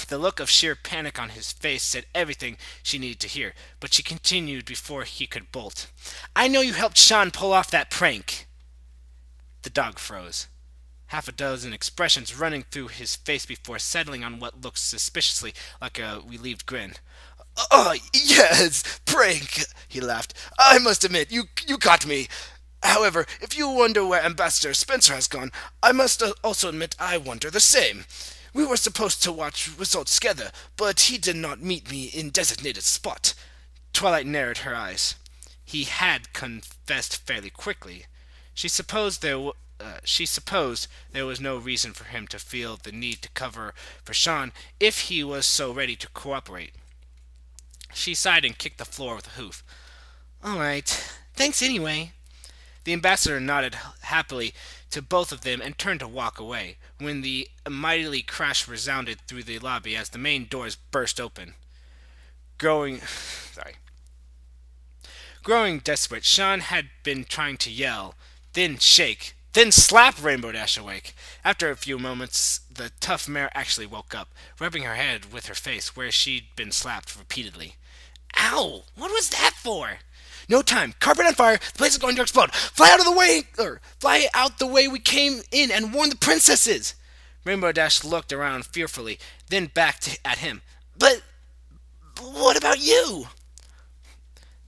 The look of sheer panic on his face said everything she needed to hear, but she continued before he could bolt. I know you helped Shawn pull off that prank. The dog froze, half a dozen expressions running through his face before settling on what looked suspiciously like a relieved grin. Oh, yes, prank, he laughed. I must admit, you caught me. However, if you wonder where Ambassador Spencer has gone, I must also admit I wonder the same. We were supposed to watch results together, but he did not meet me in designated spot. Twilight narrowed her eyes. He had confessed fairly quickly. She supposed there was no reason for him to feel the need to cover for Shawn if he was so ready to cooperate. She sighed and kicked the floor with a hoof. All right. Thanks anyway. The ambassador nodded happily to both of them and turned to walk away, when the mighty crash resounded through the lobby as the main doors burst open. Growing sorry. Growing desperate, Shawn had been trying to yell, then shake, then slap Rainbow Dash awake. After a few moments, the tough mare actually woke up, rubbing her head with her face where she'd been slapped repeatedly. Ow! What was that for? No time. Carpet on fire. The place is going to explode. Fly out the way we came in and warn the princesses. Rainbow Dash looked around fearfully, then back at him. But what about you?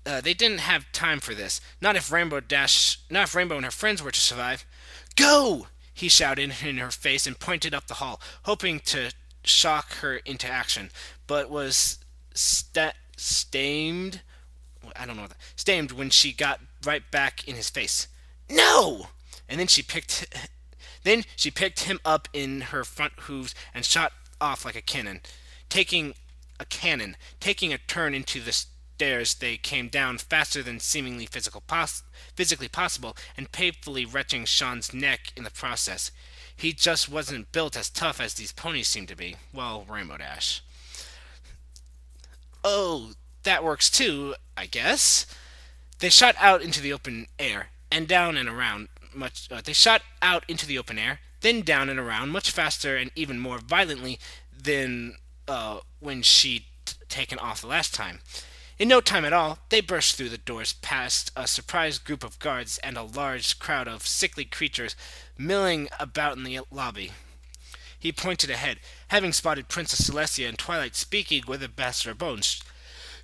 They didn't have time for this. Not if Rainbow and her friends were to survive. Go! He shouted in her face and pointed up the hall, hoping to shock her into action, but was stamed. I don't know stamed when she got right back in his face. No! And then she picked him up in her front hooves and shot off like a cannon. Taking a turn into the stairs, they came down faster than seemingly physically possible, and painfully wrenching Shawn's neck in the process. He just wasn't built as tough as these ponies seemed to be. Well, Rainbow Dash. Oh, that works too, I guess. They shot out into the open air and down and around much. They shot out into the open air, then down and around much faster and even more violently than when she'd taken off the last time. In no time at all, they burst through the doors past a surprised group of guards and a large crowd of sickly creatures milling about in the lobby. He pointed ahead, having spotted Princess Celestia and Twilight speaking with Ambassador Bones,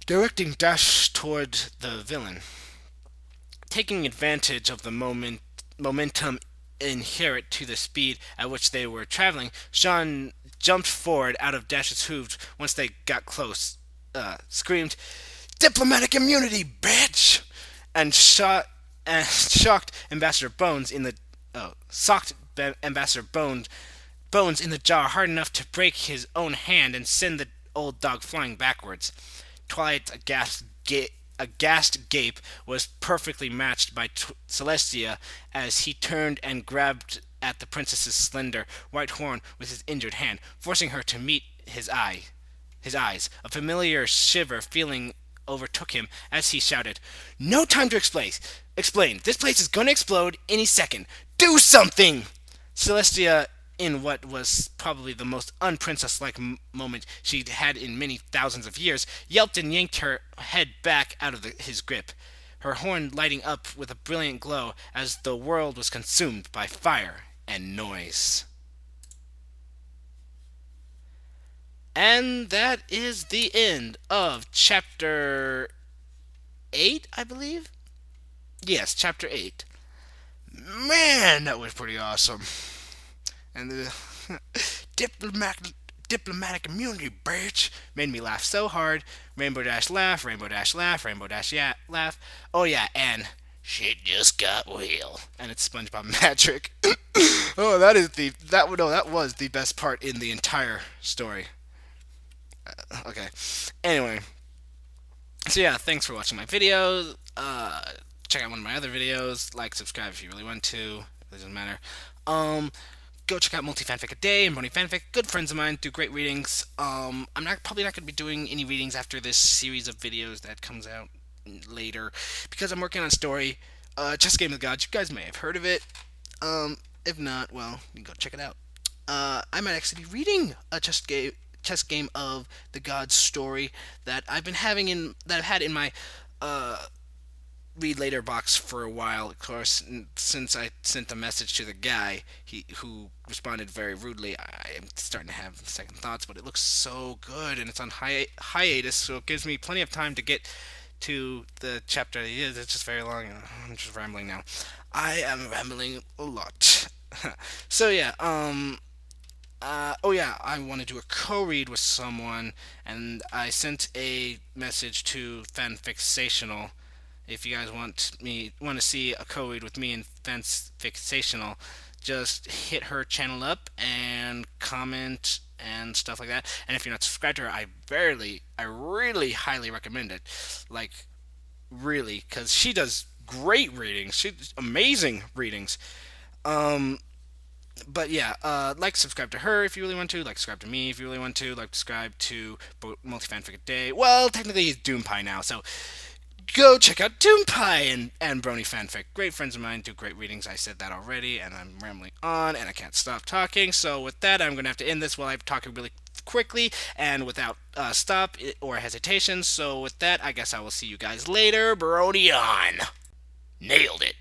directing Dash toward the villain. Taking advantage of the momentum inherent to the speed at which they were traveling, Shawn jumped forward out of Dash's hooves once they got close, screamed, "Diplomatic immunity, bitch!" and shocked Ambassador Bones in the Bones in the jaw hard enough to break his own hand and send the old dog flying backwards. Twilight's aghast gape was perfectly matched by Celestia as he turned and grabbed at the princess's slender white horn with his injured hand, forcing her to meet his eyes. A familiar shiver feeling overtook him as he shouted, "No time to explain. This place is going to explode any second. Do something!" Celestia, in what was probably the most unprincess-like moment she'd had in many thousands of years, yelped and yanked her head back out of his grip, her horn lighting up with a brilliant glow as the world was consumed by fire and noise. And that is the end of Chapter 8, I believe? Yes, Chapter 8. Man, that was pretty awesome. And the diplomatic immunity, bitch, made me laugh so hard. Rainbow Dash laugh, Rainbow Dash laugh, Rainbow Dash laugh. Oh yeah, and shit just got real. And it's SpongeBob magic. Oh, that is the that no, that was the best part in the entire story. Okay. Anyway, so yeah, thanks for watching my videos. Check out one of my other videos. Like, subscribe if you really want to. It doesn't matter. Um, Go check out Multi Fanfic a Day and Brony Fanfic. Good friends of mine, do great readings. I'm not probably not going to be doing any readings after this series of videos that comes out later because I'm working on a story. Chess Game of the Gods. You guys may have heard of it. If not, well, you can go check it out. I might actually be reading a chess game of the Gods story that I've been having in that I've had in my uh, read later box for a while. Of course, since I sent a message to the guy who responded very rudely, I am starting to have second thoughts. But it looks so good, and it's on hiatus, so it gives me plenty of time to get to the chapter. It's just very long. I'm just rambling now. I am rambling a lot. So yeah, oh yeah, I want to do a co-read with someone, and I sent a message to Fanfixational. If you guys want to see a co-read with me and Fanfixational, just hit her channel up and comment and stuff like that. And if you're not subscribed to her, I really highly recommend it. Like, really, because she does great readings. She's amazing readings. Um, but yeah, like, subscribe to her if you really want to. Like, subscribe to me if you really want to. Like, subscribe to Multifanfic a Day. Well, technically he's Doom Pie now, so go check out Doom Pie and Brony Fanfic. Great friends of mine do great readings. I said that already, and I'm rambling on, and I can't stop talking. So with that, I'm gonna have to end this while I'm talking really quickly and without stop or hesitation. So with that, I guess I will see you guys later. Brony on. Nailed it.